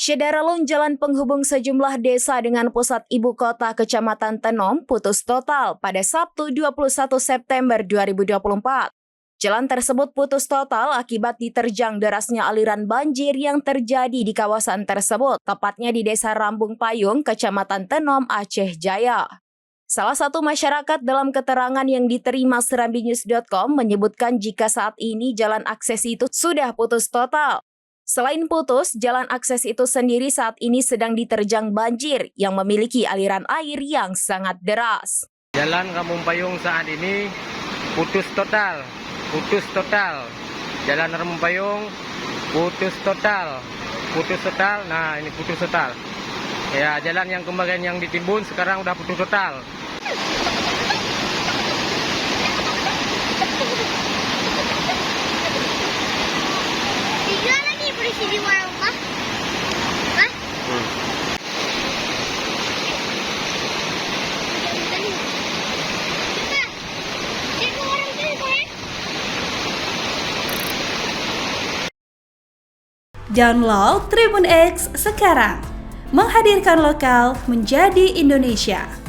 Syederalun jalan penghubung sejumlah desa dengan pusat ibu kota Kecamatan Tenom putus total pada Sabtu 21 September 2024. Jalan tersebut putus total akibat diterjang derasnya aliran banjir yang terjadi di kawasan tersebut, tepatnya di Desa Rambung Payung, Kecamatan Tenom, Aceh Jaya. Salah satu masyarakat dalam keterangan yang diterima serambinews.com menyebutkan jika saat ini jalan akses itu sudah putus total. Selain putus, jalan akses itu sendiri saat ini sedang diterjang banjir yang memiliki aliran air yang sangat deras. Jalan Rambung Payung saat ini putus total. Jalan Rambung Payung putus total. Nah, ini putus total. Ya, jalan yang kemarin yang ditimbun sekarang udah putus total. Di warung Pak? Hah? Download Tribun X sekarang, menghadirkan lokal menjadi Indonesia.